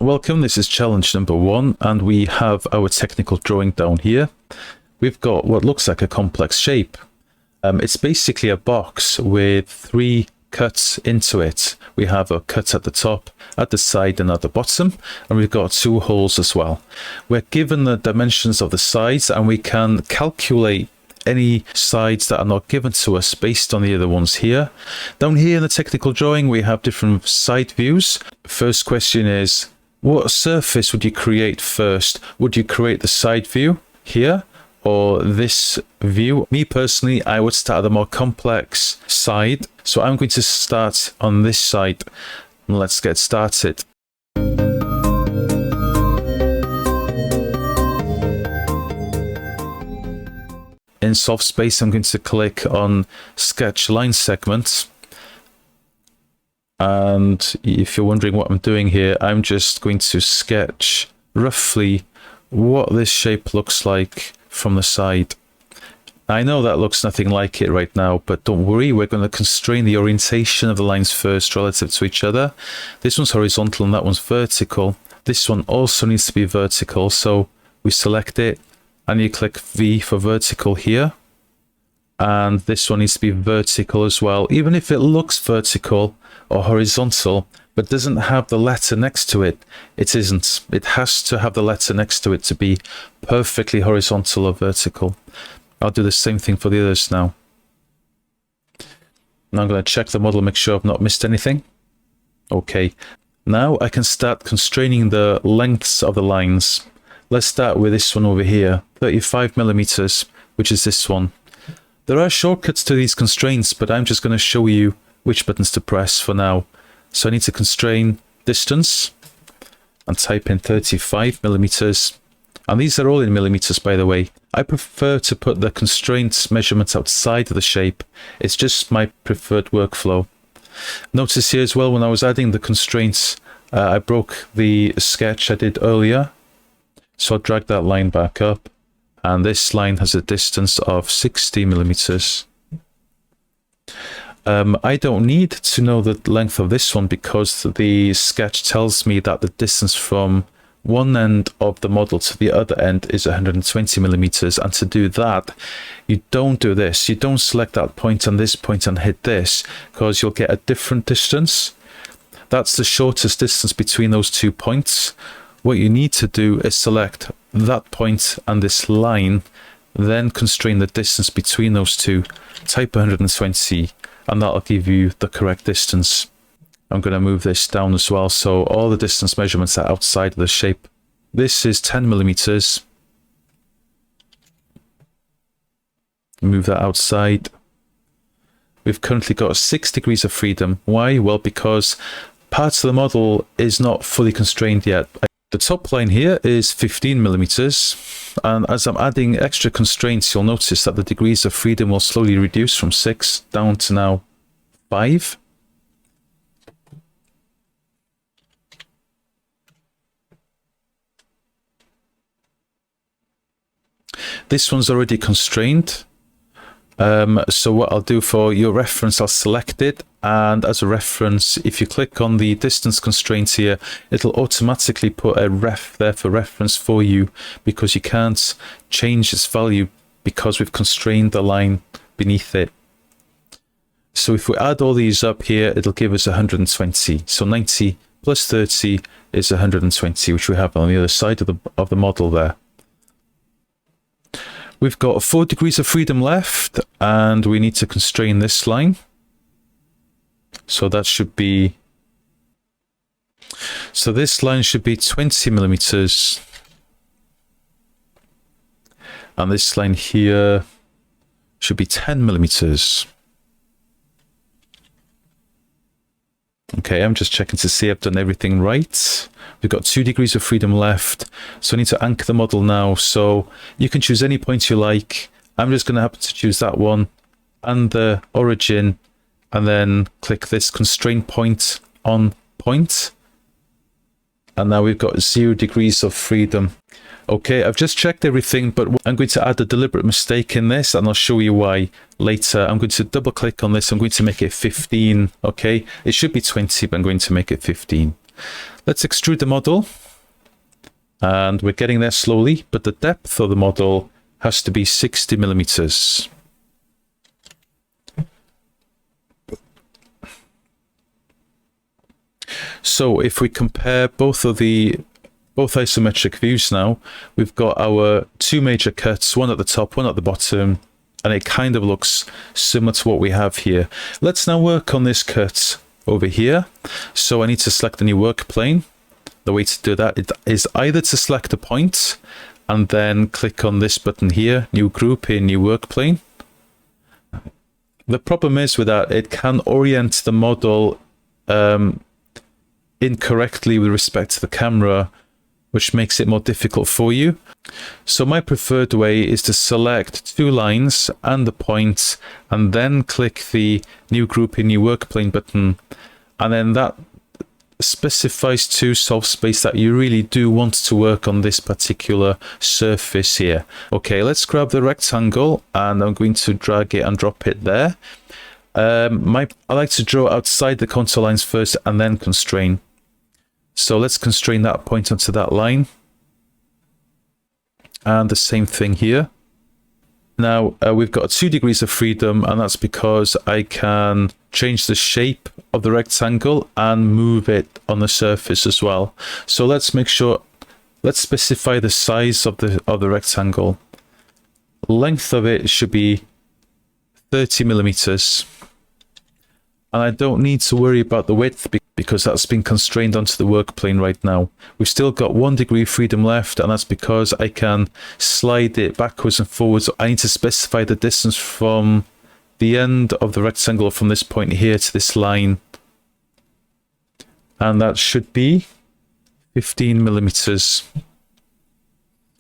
Welcome, this is challenge number 1, and we have our technical drawing down here. We've got what looks like a complex shape. It's basically a box with 3 cuts into it. We have a cut at the top, at the side and at the bottom, and we've got 2 holes as well. We're given the dimensions of the sides, and we can calculate any sides that are not given to us based on the other ones here. Down here in the technical drawing, we have different side views. First question is, what surface would you create first? Would you create the side view here or this view? Me personally, I would start at the more complex side. So I'm going to start on this side. Let's get started. In SolveSpace, I'm going to click on Sketch Line Segments. And if you're wondering what I'm doing here, I'm just going to sketch roughly what this shape looks like from the side. I know that looks nothing like it right now, but don't worry, we're going to constrain the orientation of the lines first relative to each other. This one's horizontal and that one's vertical. This one also needs to be vertical, so we select it and you click V for vertical here. And this one needs to be vertical as well. Even if it looks vertical or horizontal, but doesn't have the letter next to it, it isn't. It has to have the letter next to it to be perfectly horizontal or vertical. I'll do the same thing for the others now. Now I'm going to check the model, make sure I've not missed anything. Okay. Now I can start constraining the lengths of the lines. Let's start with this one over here, 35 millimeters, which is this one. There are shortcuts to these constraints, but I'm just going to show you which buttons to press for now. So I need to constrain distance and type in 35 millimeters. And these are all in millimeters, by the way. I prefer to put the constraint measurements outside of the shape. It's just my preferred workflow. Notice here as well, when I was adding the constraints, I broke the sketch I did earlier. So I'll drag that line back up. And this line has a distance of 60 millimeters. I don't need to know the length of this one because the sketch tells me that the distance from one end of the model to the other end is 120 millimeters. And to do that, you don't do this. You don't select that point and this point and hit this, because you'll get a different distance. That's the shortest distance between those 2 points. What you need to do is select that point and this line, then constrain the distance between those two, type 120, and that'll give you the correct distance. I'm going to move this down as well, so all the distance measurements are outside of the shape. This is 10 millimeters. Move that outside. We've currently got 6 degrees of freedom. Why? Well, because parts of the model is not fully constrained yet. The top line here is 15 millimeters, and as I'm adding extra constraints, you'll notice that the degrees of freedom will slowly reduce from 6 down to now 5. This one's already constrained. So what I'll do for your reference, I'll select it, and as a reference, if you click on the distance constraints here, it'll automatically put a ref there for reference for you, because you can't change its value because we've constrained the line beneath it. So if we add all these up here, it'll give us 120. So 90 plus 30 is 120, which we have on the other side of the model there. We've got 4 degrees of freedom left, and we need to constrain this line. So that should be, so this line should be 20 millimeters. And this line here should be 10 millimeters. Okay, I'm just checking to see I've done everything right. We've got 2 degrees of freedom left. So I need to anchor the model now. So you can choose any point you like. I'm just going to happen to choose that one and the origin, and then click this constraint point on point. And now we've got 0 degrees of freedom. Okay, I've just checked everything, but I'm going to add a deliberate mistake in this, and I'll show you why later. I'm going to double click on this. I'm going to make it 15. Okay, it should be 20, but I'm going to make it 15. Let's extrude the model. And we're getting there slowly, but the depth of the model has to be 60 millimeters. So if we compare both isometric views now, we've got our two major cuts, one at the top, one at the bottom, and it kind of looks similar to what we have here. Let's now work on this cut over here. So I need to select a new work plane. The way to do that is either to select a point and then click on this button here, new group in new work plane. The problem is with that, it can orient the model incorrectly with respect to the camera, which makes it more difficult for you. So my preferred way is to select two lines and the point, and then click the new group in new work plane button, and then that specifies to SolveSpace that you really do want to work on this particular surface here. Okay, let's grab the rectangle and I'm going to drag it and drop it there. I like to draw outside the contour lines first and then constrain. So let's constrain that point onto that line. And the same thing here. Now we've got 2 degrees of freedom, and that's because I can change the shape of the rectangle and move it on the surface as well. So let's specify the size of the rectangle. Length of it should be 30 millimeters. And I don't need to worry about the width because that's been constrained onto the work plane right now. We've still got 1 degree of freedom left, and that's because I can slide it backwards and forwards. I need to specify the distance from the end of the rectangle from this point here to this line. And that should be 15 millimeters.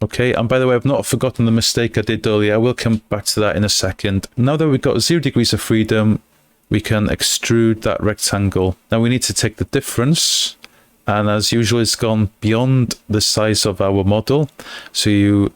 Okay, and by the way, I've not forgotten the mistake I did earlier. I will come back to that in a second. Now that we've got 0 degrees of freedom, we can extrude that rectangle. Now we need to take the difference, and as usual, it's gone beyond the size of our model. So you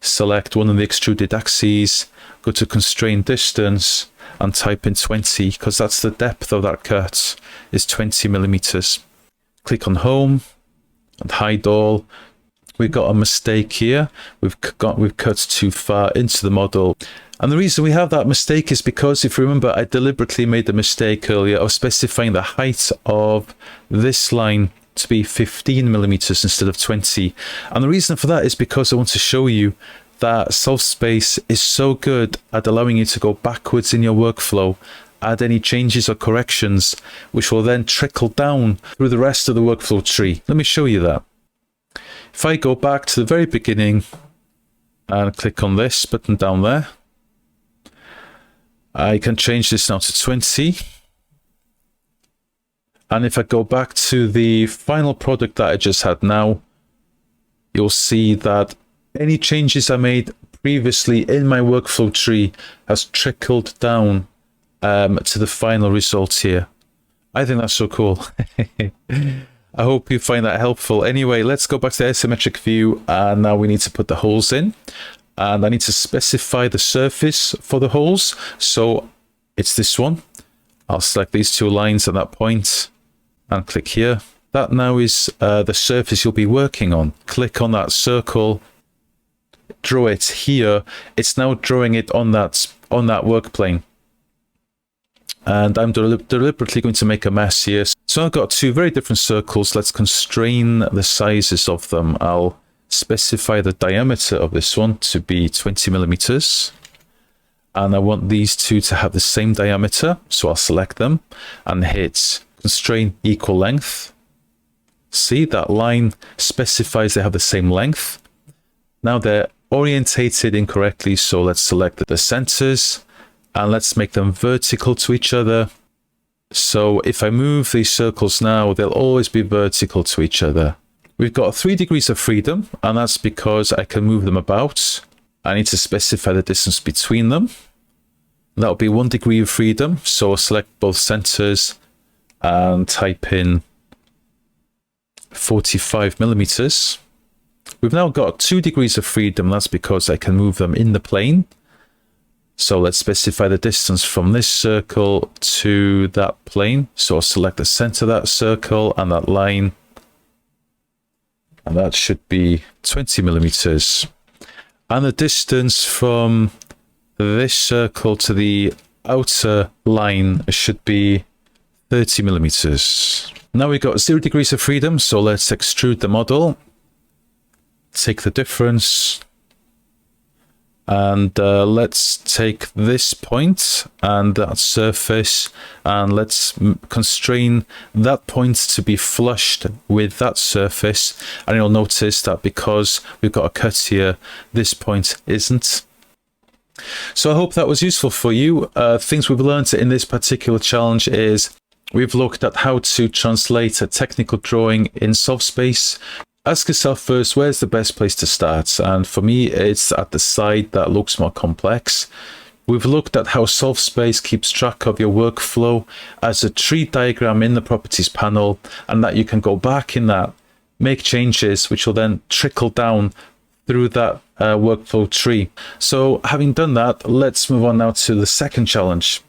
select one of the extruded axes, go to constraint distance, and type in 20, because that's the depth of that cut, is 20 millimeters. Click on home and hide all. We've got a mistake here. We've cut too far into the model. And the reason we have that mistake is because, if you remember, I deliberately made the mistake earlier of specifying the height of this line to be 15 millimeters instead of 20. And the reason for that is because I want to show you that SolveSpace is so good at allowing you to go backwards in your workflow, add any changes or corrections, which will then trickle down through the rest of the workflow tree. Let me show you that. If I go back to the very beginning and click on this button down there, I can change this now to 20. And if I go back to the final product that I just had now, you'll see that any changes I made previously in my workflow tree has trickled down to the final results here. I think that's so cool. I hope you find that helpful. Anyway, let's go back to the isometric view, and now we need to put the holes in. And I need to specify the surface for the holes. So it's this one. I'll select these 2 lines at that point and click here. That now is the surface you'll be working on. Click on that circle, draw it here. It's now drawing it on that work plane. And I'm deliberately going to make a mess here. So I've got 2 very different circles. Let's constrain the sizes of them. I'll specify the diameter of this one to be 20 millimeters. And I want these 2 to have the same diameter. So I'll select them and hit constrain equal length. See, that line specifies they have the same length. Now they're orientated incorrectly. So let's select the centers and let's make them vertical to each other. So if I move these circles now, they'll always be vertical to each other. We've got 3 degrees of freedom, and that's because I can move them about. I need to specify the distance between them. That'll be 1 degree of freedom. So I'll select both centers and type in 45 millimeters. We've now got 2 degrees of freedom. That's because I can move them in the plane. So let's specify the distance from this circle to that plane. So I'll select the center of that circle and that line. And that should be 20 millimeters. And the distance from this circle to the outer line should be 30 millimeters. Now we've got 0 degrees of freedom. So let's extrude the model. Take the difference. And let's take this point and that surface, and let's constrain that point to be flushed with that surface. And you'll notice that because we've got a cut here, this point isn't. So I hope that was useful for you. Things we've learned in this particular challenge is we've looked at how to translate a technical drawing in SolveSpace. Ask yourself first, where's the best place to start? And for me, it's at the side that looks more complex. We've looked at how SolveSpace keeps track of your workflow as a tree diagram in the properties panel, and that you can go back in that, make changes, which will then trickle down through that workflow tree. So having done that, let's move on now to the second challenge.